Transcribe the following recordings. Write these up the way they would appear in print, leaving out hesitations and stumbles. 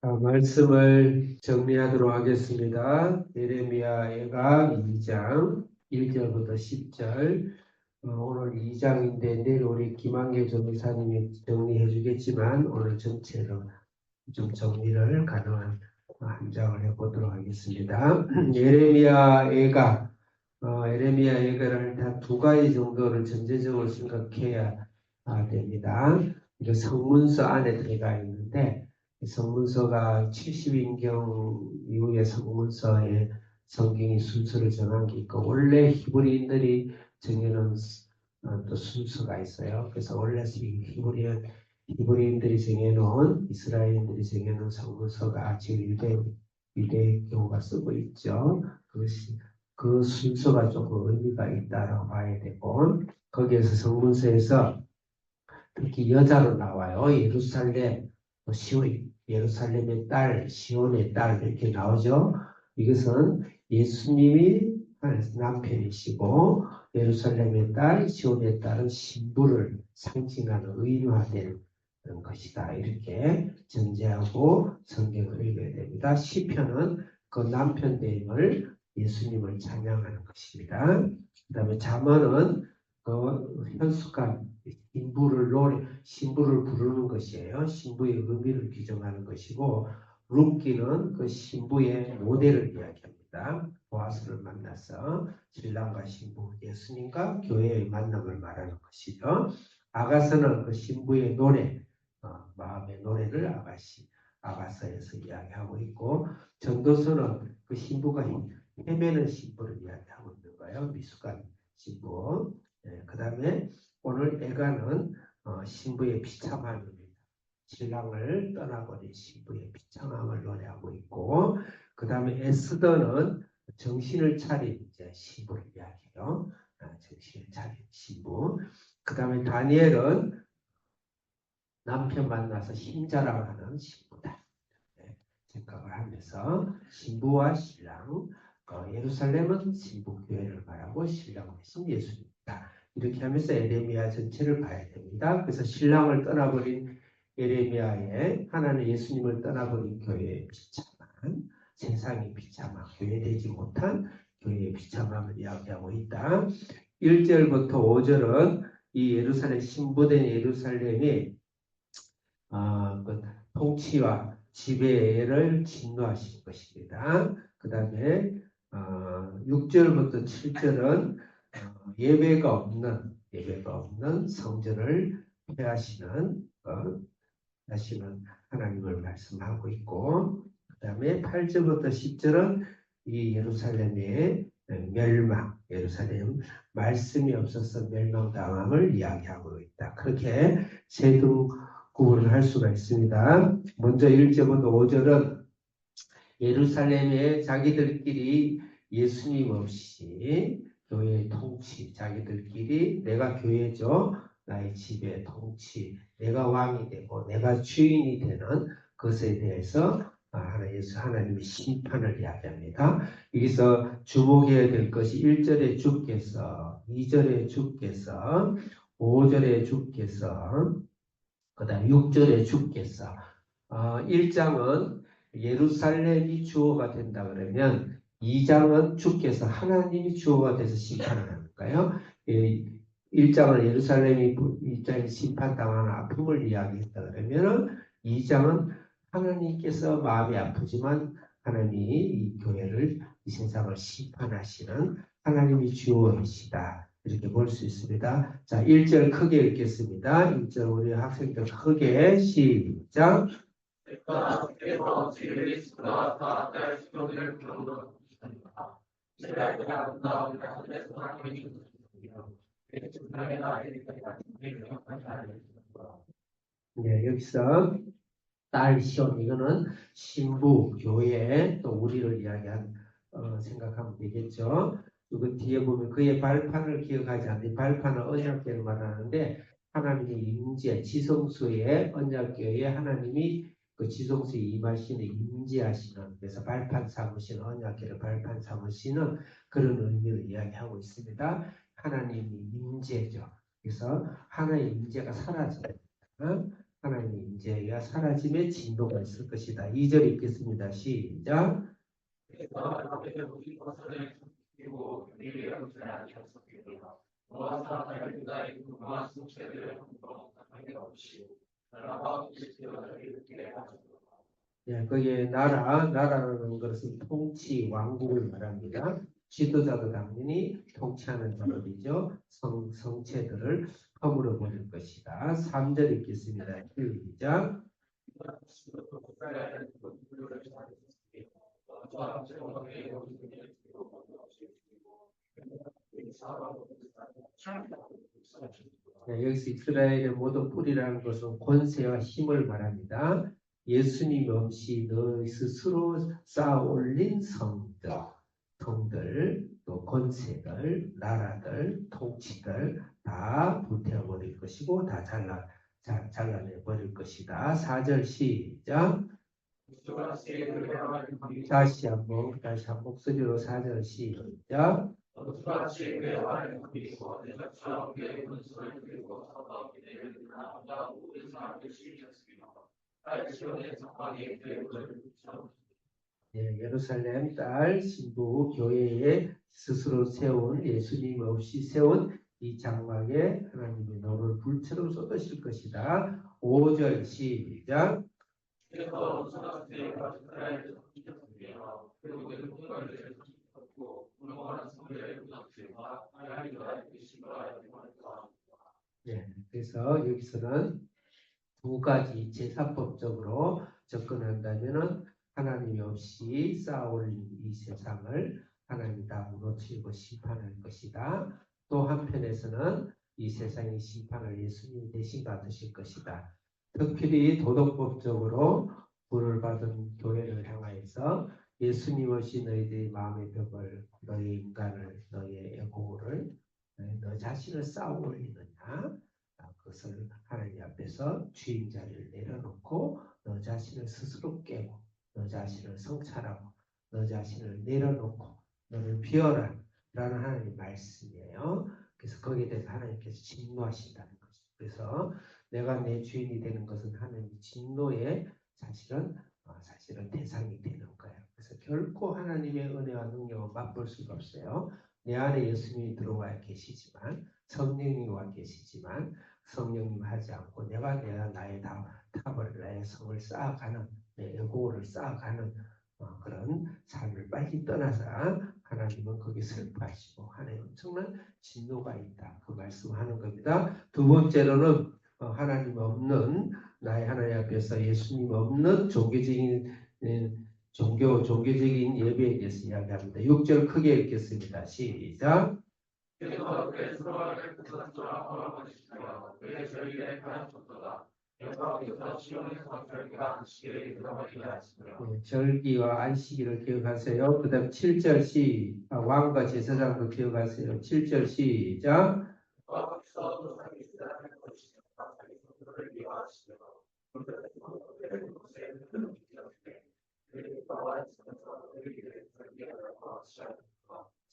말씀을 정리하도록 하겠습니다. 예레미야가 2장 1절부터 10절. 오늘 2장인데 내일 우리 김한계 전도사님이 정리해 주겠지만 오늘 전체로 좀 정리를 가능한 한 장을 해보도록 하겠습니다. 예레미야 애가를 한 두 가지 정도를 전제적으로 생각해야 됩니다. 이거 성문서 안에 들어가 있는데 성문서가 70인경 이후에 성문서에 성경이 순서를 정한 게 있고 원래 히브리인들이 정해놓은 또 순서가 있어요. 그래서 원래 히브리인들이 정해놓은 이스라엘인들이 정해놓은 성문서가 지금 유대교가 쓰고 있죠. 그 순서가 조금 의미가 있다라고 봐야 되고 거기에서 성문서에서 특히 여자로 나와요. 예루살렘의 딸, 시온의 딸 이렇게 나오죠. 이것은 예수님이 남편이시고 예루살렘의 딸, 시온의 딸은 신부를 상징하는 의인화된 것이다. 이렇게 전제하고 성경을 읽어야 됩니다. 시편은 그 남편 됨을 예수님을 찬양하는 것입니다. 그 다음에 잠언은 그 현숙한 신부를 부르는 것이에요. 신부의 의미를 규정하는 것이고, 룻기는 그 신부의 모델을 이야기합니다. 보아스를 만나서 신랑과 신부, 예수님과 교회의 만남을 말하는 것이죠. 아가서는 그 신부의 노래, 마음의 노래를 아가서에서 이야기하고 있고, 전도서는 그 신부가 헤매는 신부를 이야기하고 있는 거예요. 미숙한 신부. 그 다음에 오늘 애가는 신부의 비참함입니다. 신랑을 떠나버린 신부의 비참함을 노래하고 있고, 그 다음에 에스더는 정신을 차린 이제 신부를 이야기해요. 정신을 차린 신부. 그 다음에 다니엘은 남편 만나서 힘자랑하는 신부다. 생각을 하면서 신부와 신랑, 예루살렘은 신부 교회를 말하고 신랑은 예수님이다. 이렇게 하면서 예레미야 전체를 봐야 됩니다. 그래서 신랑을 떠나버린 예레미야에 하나는 예수님을 떠나버린 교회의 비참한, 세상이 비참한, 교회되지 못한 교회의 비참함을 이야기하고 있다. 1절부터 5절은 이 예루살렘, 신부된 예루살렘이 그 통치와 지배를 진노하신 것입니다. 그 다음에 6절부터 7절은 예배가 없는 성전을 폐하시는 하나님을 말씀하고 있고, 그 다음에 8절부터 10절은 이 예루살렘의 예루살렘 말씀이 없어서 멸망당함을 이야기하고 있다. 그렇게 세두 구분을 할 수가 있습니다. 먼저 1절부터 5절은 예루살렘에 자기들끼리 예수님 없이 교회의 통치, 자기들끼리 내가 교회죠. 나의 집의 통치, 내가 왕이 되고 내가 주인이 되는 것에 대해서 하나님의 심판을 이야기합니다. 여기서 주목해야 될 것이 1절에 주께서, 2절에 주께서, 5절에 주께서, 그 다음 6절에 주께서. 1장은 예루살렘이 주어가 된다 그러면 2장은 주께서 하나님이 주어가 돼서 심판을 하니까요. 1장은 예루살렘이 심판당하는 아픔을 이야기했다 그러면 2장은 하나님께서 마음이 아프지만 하나님이 이 교회를, 이 세상을 심판하시는 하나님이 주어이시다. 이렇게 볼 수 있습니다. 자, 1절 크게 읽겠습니다. 1절 우리 학생들 크게 시작. 네, 여기서 딸 시온, 이거는 신부, 교회, 또 우리를 이야기한 생각하면 되겠죠. 그 뒤에 보면 그의 발판을 기억하지 않는, 발판은 언약궤를 말하는데 하나님의 임재, 지성소의 언약궤에 하나님이 그 지성소에 임하시는, 임재하시는, 그래서 발판 삼으시는, 언약궤를 발판 삼으시는 그런 의미를 이야기하고 있습니다. 하나님이 임재죠. 그래서 하나의 임재가 사라집니다. 하나님의 임재가 사라짐의 진노가 있을 것이다. 2절 읽겠습니다. 시작. 예, 거기에 나라라는 것은 통치, 왕국을 말합니다. 지도자도 당연히 통치하는 자들이죠. 성체들을 허물어 버릴 것이다. 3절 읽겠습니다. 시작. 네, 여기서 이스라엘의 모든 뿌리라는 것은 권세와 힘을 말합니다. 예수님 없이 너 스스로 쌓아 올린 성들, 또 권세들, 나라들, 통치들 다 불태워버릴 것이고 다 잘라내버릴 것이다. 4절 시작. 다시 한번 목소리로 4절 시작. 예, 예루살렘 딸 신부 교회에 스스로 세운 예수님 없이 세운 이 장막에 하나님이 너를 불처럼 쏟으실 것이다. 5절 시작. 예, 그래서 여기서는 두 가지 제사법적으로 접근한다면은 하나님이 없이 쌓아올린 이 세상을 하나님이 다 무너뜨리고 심판할 것이다. 또 한편에서는 이 세상의 심판을 예수님이 대신 받으실 것이다. 특별히 도덕법적으로 불을 받은 교회를 향하여서 예수님 없이 너희들의 마음의 벽을, 너희 인간을, 너희의 에고를, 너 자신을 쌓아 올리느냐? 그것을 하나님 앞에서 주인 자리를 내려놓고 너 자신을 스스로 깨고 너 자신을 성찰하고 너 자신을 내려놓고 너를 비워라 라는 하나님 말씀이에요. 그래서 거기에 대해서 하나님께서 진노하신다는 거죠. 그래서 내가 내 주인이 되는 것은 하나님 진노의 사실은 대상이 되는 거예요. 그래서 결코 하나님의 은혜와 능력을 맛볼 수가 없어요. 내 안에 예수님이 들어와 계시지만 성령이 와 계시지만 성령님 하지 않고 내가 나의 탑을 나의 성을 쌓아가는 내 에고를 쌓아가는 그런 삶을 빨리 떠나서 하나님은 거기 슬퍼하시고 하나님 엄청난 진노가 있다. 그 말씀하는 겁니다. 두 번째로는 하나님 없는 나의 하나님 앞에서 예수님 없는 종교적인 예배에 대해서 이야기합니다. 6절 크게 읽겠습니다. 시작. 절기와 안식일을 기억하세요. 그 다음 7절 왕과 제사장도 기억하세요. 7절 시작.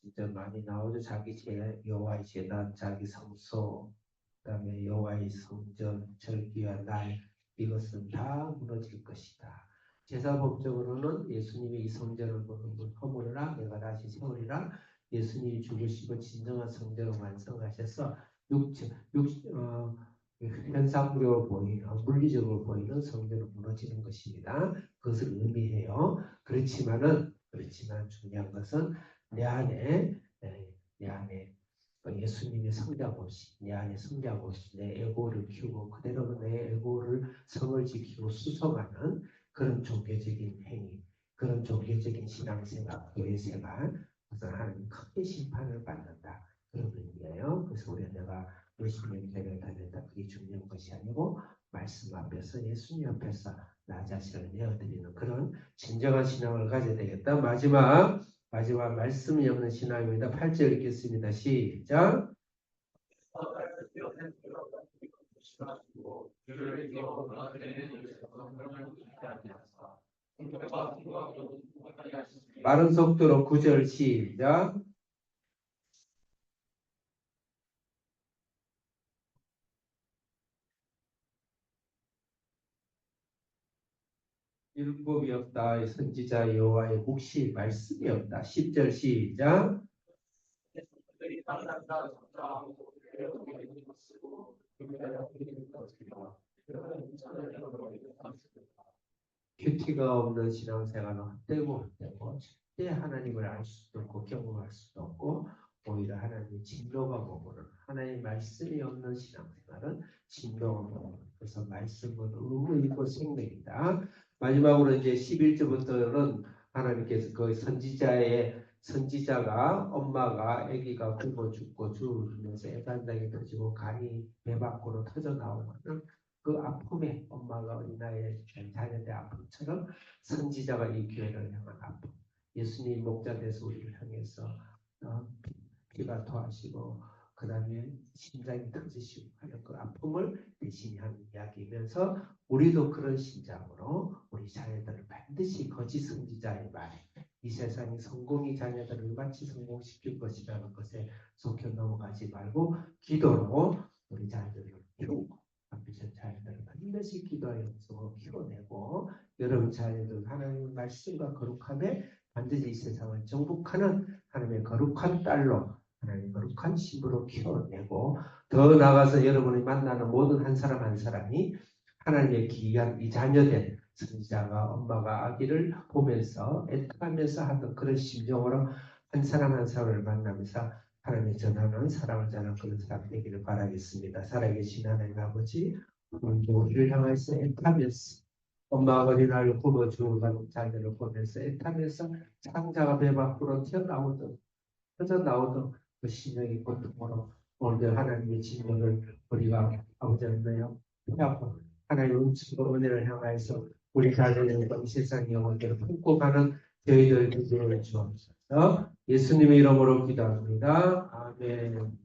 진짜 많이 나오죠. 여호와의 제단, 자기 성소, 그다음에 여호와의 성전, 절기와 날 이것은 다 무너질 것이다. 제사법적으로는 예수님이 이 성전을 허물으라 내가 다시 세우리라 예수님이 죽으시고 진정한 성전을 완성하셔서 현상적으로 보이는 물리적으로 보이는 성전은 무너지는 것입니다. 그것을 의미해요. 그렇지만 중요한 것은 내 안에 예수님의 성장 없이 내 안에 성장 없이 내 에고를 키우고 그대로 내 에고를 성을 지키고 수성하는 그런 종교적인 행위, 그런 종교적인 신앙생활, 교회생활, 그래서 하나님 크게 심판을 받는다. 그런 의미예요. 그래서 내가 예수님의 교회를 다닌다. 그게 중요한 것이 아니고 말씀 앞에서 예수님 앞에서 나 자신을 내어드리는 그런 진정한 신앙을 가져야 되겠다. 마지막 말씀이 없는 신앙입니다. 8절 읽겠습니다. 시작. 빠른 속도로 9절 시작. 율법이 없다. 선지자 여호와의 묵시 말씀이 없다. 10절 시작. 큐티가 없는 신앙생활은 헛되고 절대 하나님을 알 수도 없고 경험할 수도 없고 오히려 하나님의 진노가 머무는 하나님의 말씀이 없는 신앙생활은 진노가 머무는 그래서 말씀은 의무이고 생명이다. 마지막으로 이제 11절부터는 하나님께서 그 선지자가 엄마가 아기가 굶어 죽고 죽으면서 애간장이 터지고 간이 배 밖으로 터져 나오는 그 아픔에 엄마가 어린아이의 자녀의 아픔처럼 선지자가 이 교회를 향한 아픔, 예수님 목자 돼서 우리를 향해서 피가 토하시고 그 다음에 심장이 터지시고 하는 그 아픔을 대신히 하는 이야기이면서 우리도 그런 심장으로 우리 자녀들을 반드시 거짓 선지자의 말, 이 세상이 성공이 자녀들을 마치 성공시킬 것이라는 것에 속혀 넘어가지 말고 기도로 우리 자녀들을 키우고 앞으로 자녀들을 반드시 기도하여 키워내고 여러분 자녀들 하나님의 말씀과 거룩함에 반드시 이 세상을 정복하는 하나님의 거룩한 딸로 하나님의 거룩한 신부로 키워내고 더 나아가서 여러분이 만나는 모든 한 사람 한 사람이 하나님의 귀한 이 자녀된 선지자가 엄마가 아기를 보면서 애타면서 하던 그런 심정으로 한 사람 한 사람을 만나면서 하나님의 전하는 사랑을 전하는 그런 사람 되기를 바라겠습니다. 살아계신 하나님 아버지 오늘도 우리를 향해서 애타면서 엄마가 어린아이를 굶어 죽어가는 자녀를 보면서 애타면서 창자가 배 밖으로 튀어나오던 터져나오던 그 심령의 고통으로 오늘 하나님의 진노를 우리가 아버지 하나요 피하고 하나님의 음식으로 은혜를 향하여서 우리 자녀들과 이 세상 영혼들을 품고 가는 저희들 기도를 주옵소서. 예수님의 이름으로 기도합니다. 아멘.